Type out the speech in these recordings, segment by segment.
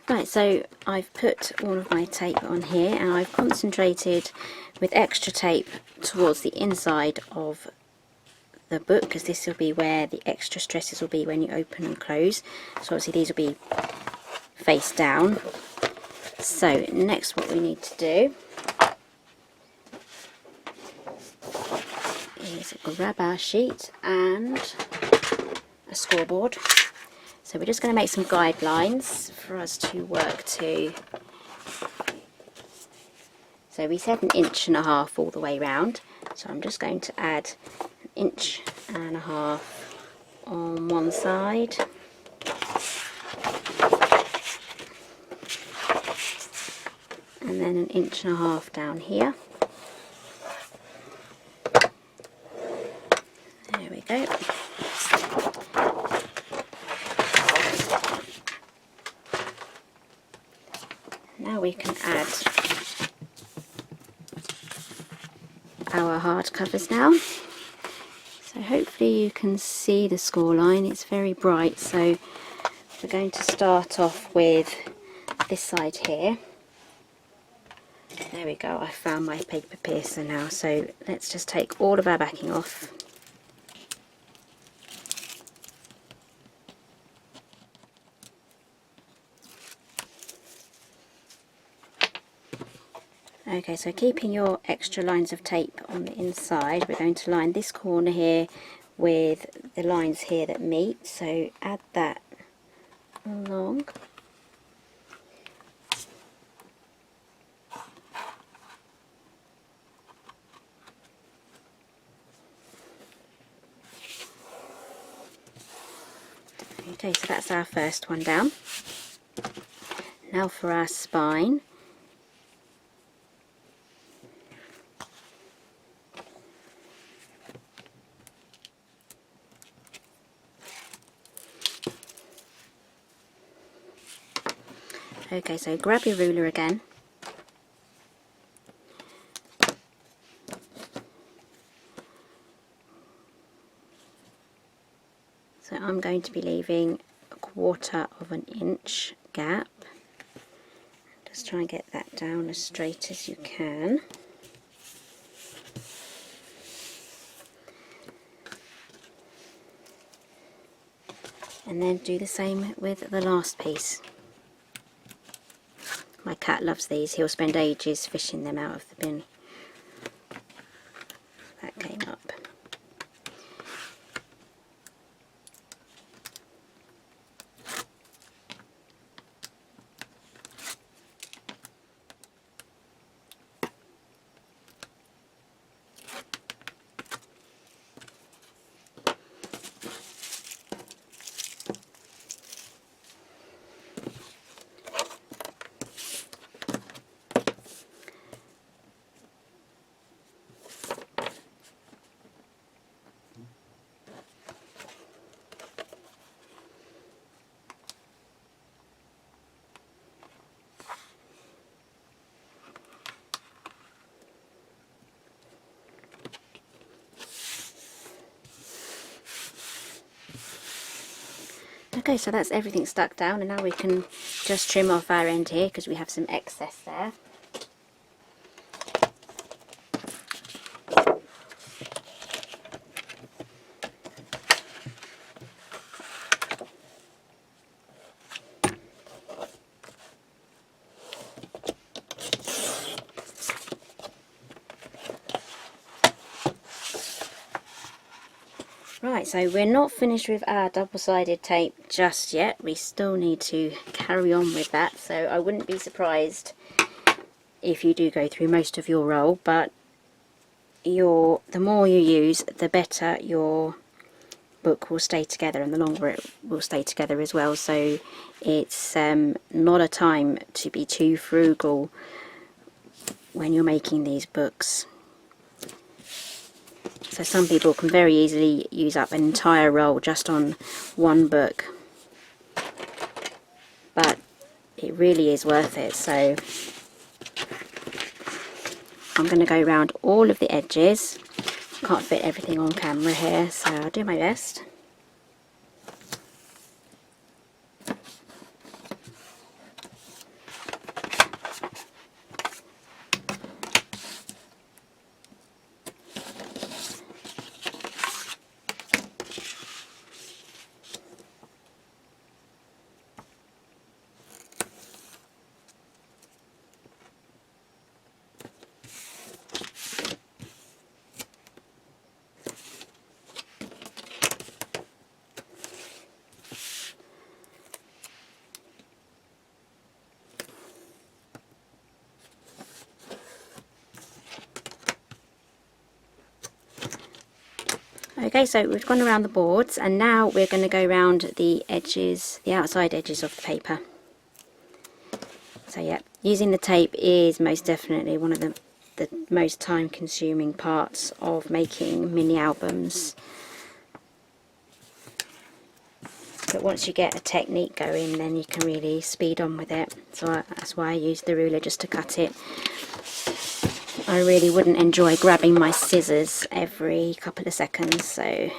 Right, so I've put all of my tape on here and I've concentrated with extra tape towards the inside of the book, because this will be where the extra stresses will be when you open and close. So obviously these will be face down. So next what we need to do is grab our sheet and a scoreboard. So we're just going to make some guidelines for us to work to. So we said 1.5 inches all the way round, so I'm just going to add 1.5 inches on one side, and then 1.5 inches down here. There we go. Now we can add our hard covers now. So hopefully you can see the score line. It's very bright, so we're going to start off with this side here. There we go, I found my paper piercer now, so let's just take all of our backing off. Okay, so keeping your extra lines of tape on the inside, we're going to line this corner here with the lines here that meet, so add that along. Okay, so that's our first one down. Now for our spine. Okay, so grab your ruler again. So I'm going to be leaving 1/4 inch gap. Just try and get that down as straight as you can. And then do the same with the last piece. My cat loves these, he'll spend ages fishing them out of the bin. That came up. Okay, so that's everything stuck down, and now we can just trim off our end here because we have some excess there. Right, so we're not finished with our double-sided tape just yet. We still need to carry on with that, so I wouldn't be surprised if you do go through most of your roll, but the more you use, the better your book will stay together, and the longer it will stay together as well. So it's not a time to be too frugal when you're making these books. So some people can very easily use up an entire roll just on one book, but it really is worth it. So I'm going to go around all of the edges. Can't fit everything on camera here, so I'll do my best. Okay, so we've gone around the boards, and now we're going to go around the edges, the outside edges of the paper. So yeah, using the tape is most definitely one of the most time consuming parts of making mini albums. But once you get a technique going, then you can really speed on with it. So that's why I use the ruler, just to cut it. I really wouldn't enjoy grabbing my scissors every couple of seconds, so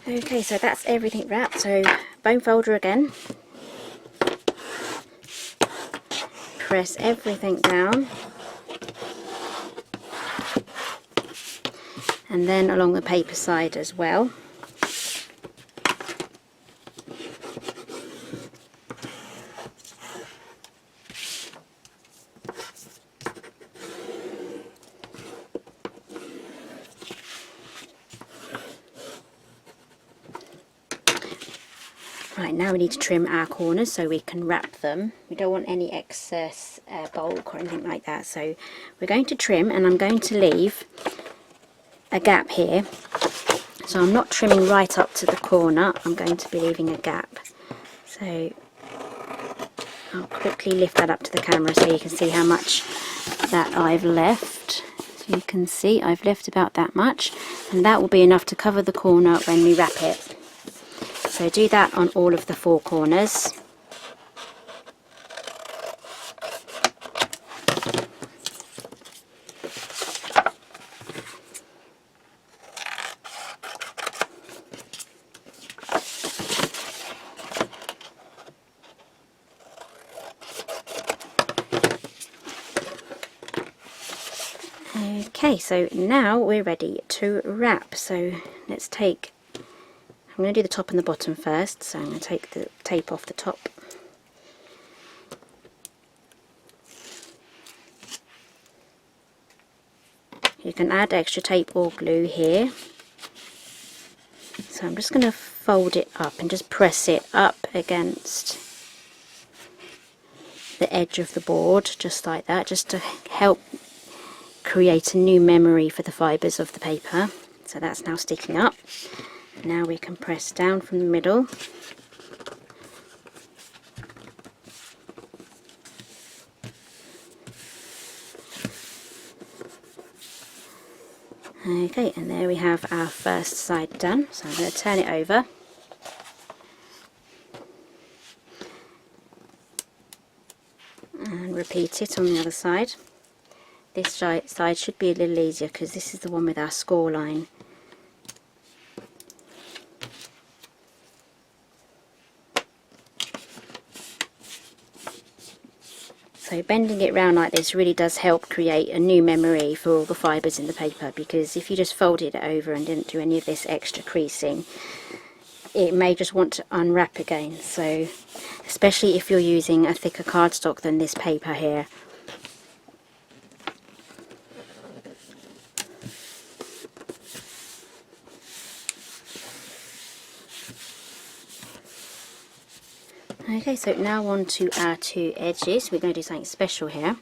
okay, so that's everything wrapped. So bone folder again, press everything down, and then along the paper side as well. Right, now we need to trim our corners so we can wrap them. We don't want any excess bulk or anything like that, so we're going to trim, and I'm going to leave a gap here. So I'm not trimming right up to the corner, I'm going to be leaving a gap. So I'll quickly lift that up to the camera so you can see how much that I've left. So you can see I've left about that much, and that will be enough to cover the corner when we wrap it. So do that on all of the 4 corners. Okay, so now we're ready to wrap. So let's take, I'm going to do the top and the bottom first, so I'm going to take the tape off the top. You can add extra tape or glue here. So I'm just going to fold it up and just press it up against the edge of the board, just like that, just to help create a new memory for the fibres of the paper. So that's now sticking up. Now we can press down from the middle. Okay, and there we have our first side done. So I'm going to turn it over. And repeat it on the other side. This side should be a little easier because this is the one with our score line. So bending it round like this really does help create a new memory for all the fibres in the paper, because if you just folded it over and didn't do any of this extra creasing, it may just want to unwrap again. So especially if you're using a thicker cardstock than this paper here. Okay, so now on to our 2 edges. We're going to do something special here.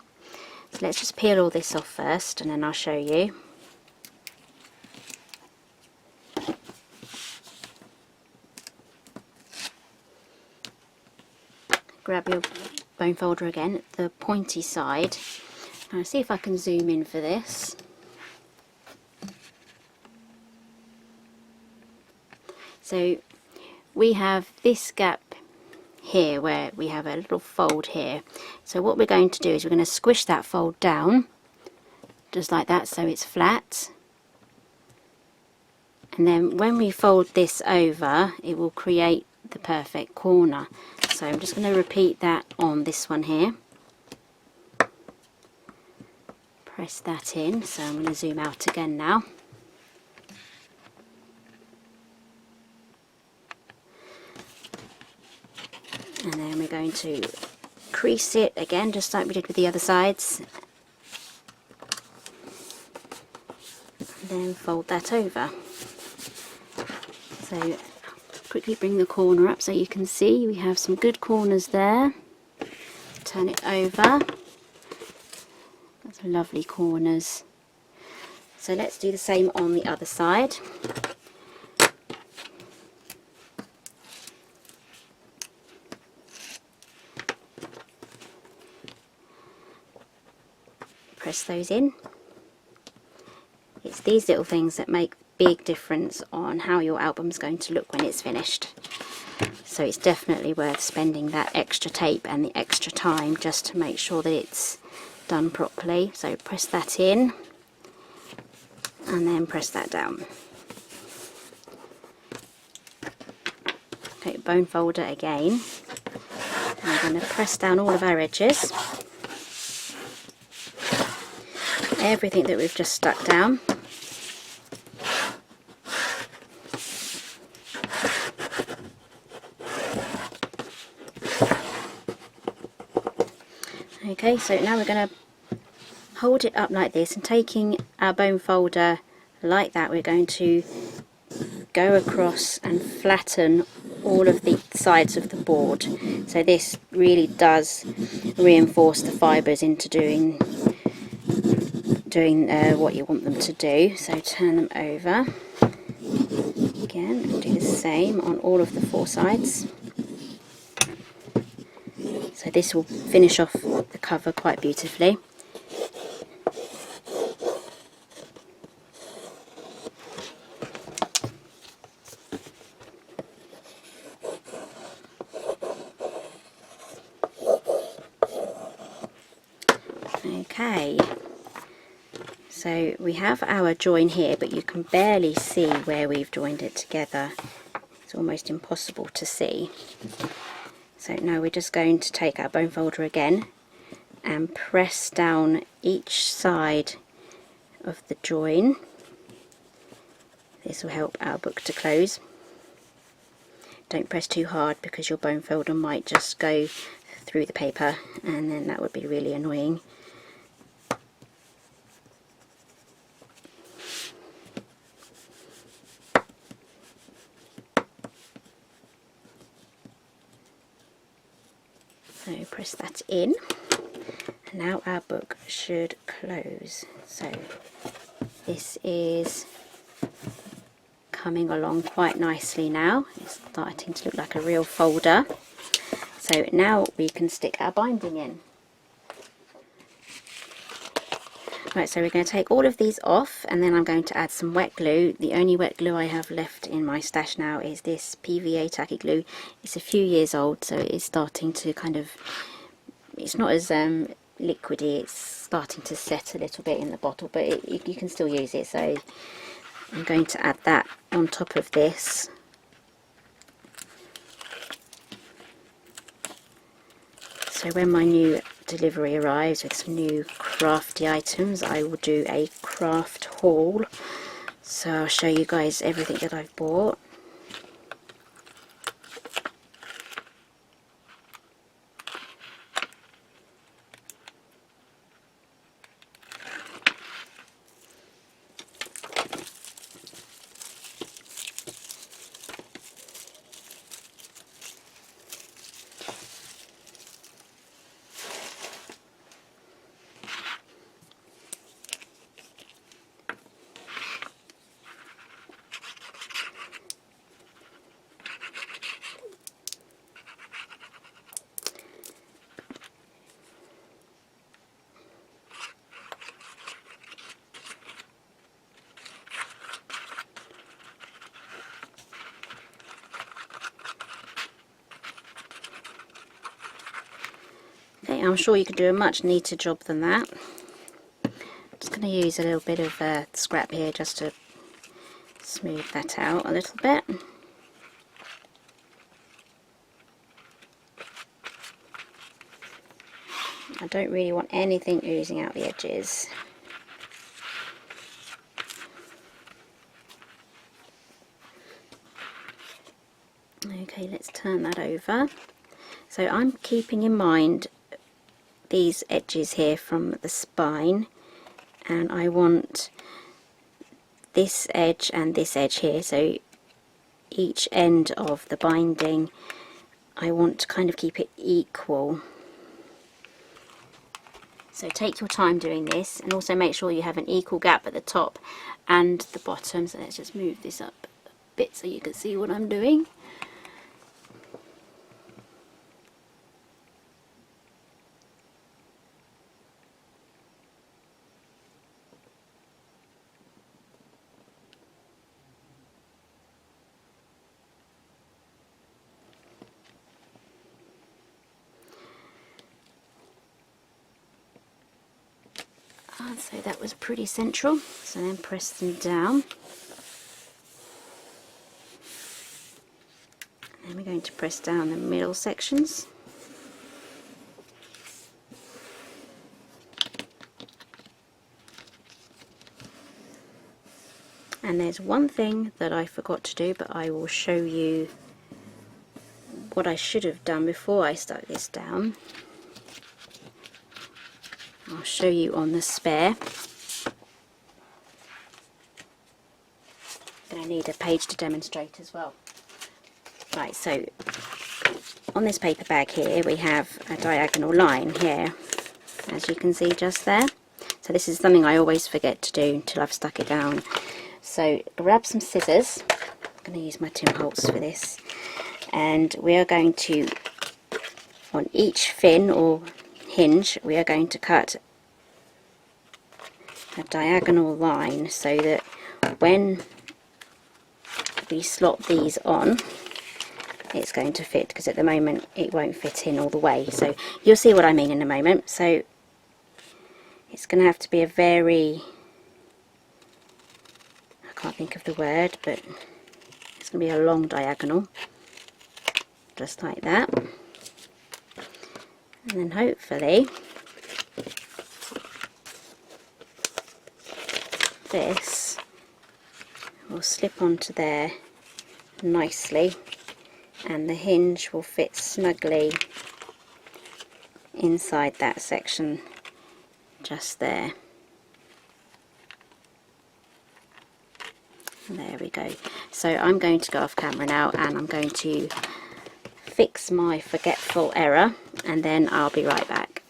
So let's just peel all this off first, and then I'll show you. Grab your bone folder again, the pointy side. Now see if I can zoom in for this. So we have this gap here where we have a little fold here. So what we're going to do is we're going to squish that fold down just like that, so it's flat, and then when we fold this over it will create the perfect corner. So I'm just going to repeat that on this one here. Press that in, so I'm going to zoom out again now. And then we're going to crease it again, just like we did with the other sides. And then fold that over. So quickly bring the corner up so you can see we have some good corners there. Turn it over. That's lovely corners. So let's do the same on the other side. Press those in. It's these little things that make big difference on how your album's going to look when it's finished. So it's definitely worth spending that extra tape and the extra time just to make sure that it's done properly. So press that in and then press that down. Okay, bone folder again. I'm going to press down all of our edges. Everything that we've just stuck down. Okay, so now we're going to hold it up like this, and taking our bone folder like that, we're going to go across and flatten all of the sides of the board. So this really does reinforce the fibres into doing what you want them to do. So turn them over again and do the same on all of the 4 sides. So this will finish off the cover quite beautifully. Okay, so we have our join here, but you can barely see where we've joined it together. It's almost impossible to see. So now we're just going to take our bone folder again and press down each side of the join. This will help our book to close. Don't press too hard because your bone folder might just go through the paper, and then that would be really annoying. So press that in, and now our book should close. So this is coming along quite nicely now. It's starting to look like a real folder. So now we can stick our binding in. Right, so we're going to take all of these off, and then I'm going to add some wet glue. The only wet glue I have left in my stash now is this PVA tacky glue. It's a few years old, so it's starting to kind of, it's not as liquidy, it's starting to set a little bit in the bottle, but you can still use it. So I'm going to add that on top of this. So when my new delivery arrives with some new crafty items, I will do a craft haul. So I'll show you guys everything that I've bought. Okay, I'm sure you could do a much neater job than that. I'm just going to use a little bit of scrap here just to smooth that out a little bit. I don't really want anything oozing out the edges. Okay, let's turn that over. So I'm keeping in mind these edges here from the spine, and I want this edge and this edge here, so each end of the binding, I want to kind of keep it equal. So take your time doing this, and also make sure you have an equal gap at the top and the bottom. So let's just move this up a bit so you can see what I'm doing. So that was pretty central, so then press them down. And then we're going to press down the middle sections. And there's one thing that I forgot to do, but I will show you what I should have done before I stuck this down. I'll show you on the spare. I'm going to need a page to demonstrate as well. Right, so on this paper bag here we have a diagonal line here, as you can see just there. So this is something I always forget to do until I've stuck it down. So grab some scissors. I'm going to use my Tim Holtz for this, and we are going to, on each fin or hinge, we are going to cut a diagonal line so that when we slot these on, it's going to fit, because at the moment it won't fit in all the way. So you'll see what I mean in a moment. So it's going to have to be a very, I can't think of the word, but it's going to be a long diagonal, just like that. And then hopefully this will slip onto there nicely, and the hinge will fit snugly inside that section just there. There we go. So I'm going to go off camera now, and I'm going to fix my forgetful error, and then I'll be right back.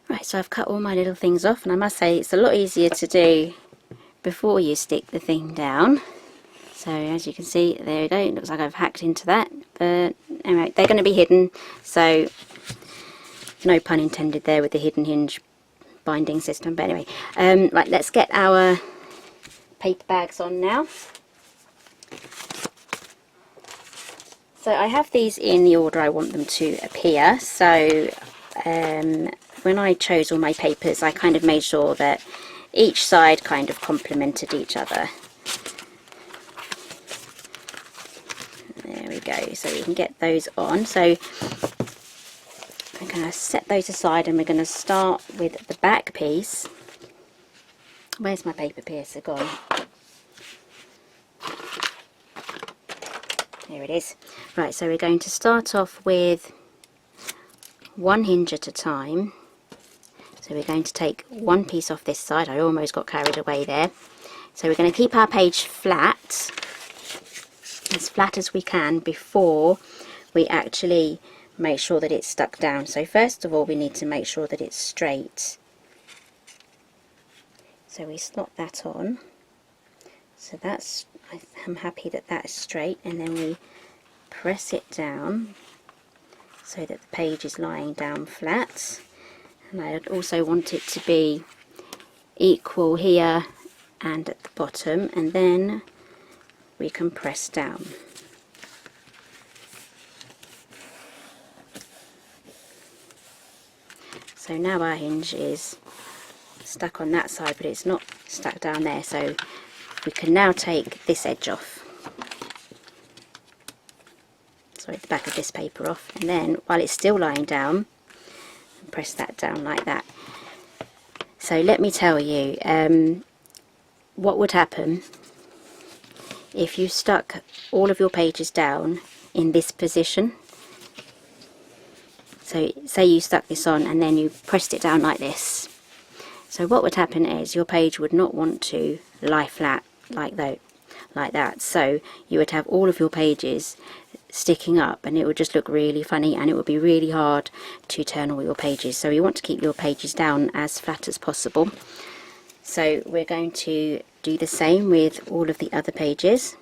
Right, so I've cut all my little things off, and I must say it's a lot easier to do before you stick the thing down. So as you can see, there we go, it looks like I've hacked into that, but anyway, they're going to be hidden, so no pun intended there with the hidden hinge binding system. But anyway, right, let's get our paper bags on now. So I have these in the order I want them to appear. So when I chose all my papers, I kind of made sure that each side kind of complemented each other. There we go, so we can get those on. So I'm going to set those aside, and we're going to start with the back piece. Where's my paper piercer gone? There it is. Right, so we're going to start off with one hinge at a time. So we're going to take one piece off this side. I almost got carried away there. So we're going to keep our page flat, as flat as we can, before we actually make sure that it's stuck down. So first of all, we need to make sure that it's straight. So we slot that on. So that's, I'm happy that that's straight, and then we press it down so that the page is lying down flat. And I also want it to be equal here and at the bottom, and then we can press down. So now our hinge is stuck on that side, but it's not stuck down there, so we can now take this edge off, sorry, the back of this paper off, and then while it's still lying down, press that down like that. So let me tell you what would happen if you stuck all of your pages down in this position. So say you stuck this on and then you pressed it down like this. So what would happen is your page would not want to lie flat like like that. So you would have all of your pages sticking up, and it would just look really funny, and it would be really hard to turn all your pages. So you want to keep your pages down as flat as possible. So we're going to do the same with all of the other pages.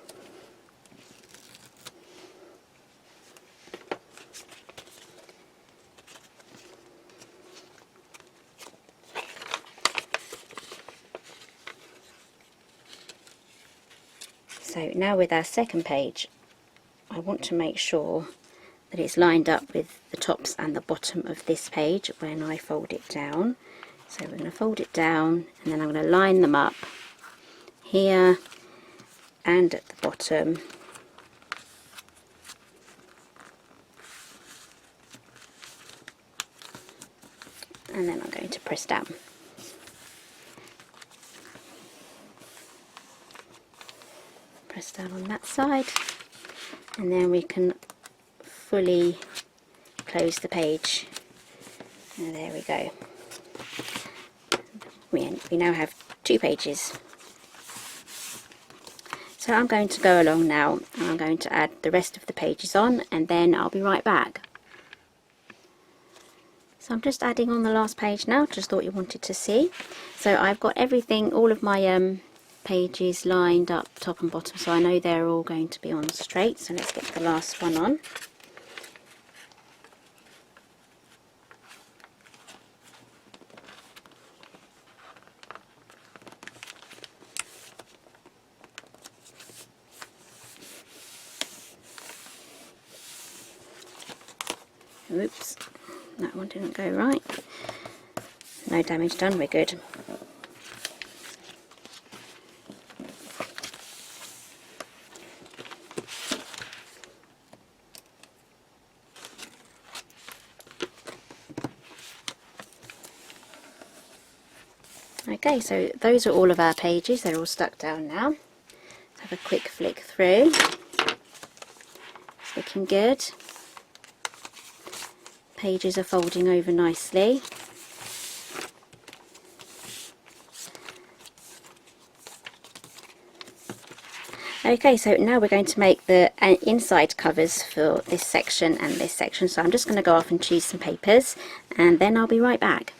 So now with our second page, I want to make sure that it's lined up with the tops and the bottom of this page when I fold it down. So we're going to fold it down, and then I'm going to line them up here and at the bottom. And then I'm going to press down. Press down on that side, and then we can fully close the page. And there we go. We now have 2 pages. So I'm going to go along now, and I'm going to add the rest of the pages on, and then I'll be right back. So I'm just adding on the last page now, just thought you wanted to see. So I've got everything, all of my pages lined up top and bottom, so I know they're all going to be on straight. So let's get the last one on. Oops, that one didn't go right. No damage done, we're good. Okay, so those are all of our pages, they're all stuck down now. Let's have a quick flick through. It's looking good. Pages are folding over nicely. Okay, so now we're going to make the inside covers for this section and this section. So I'm just going to go off and choose some papers, and then I'll be right back.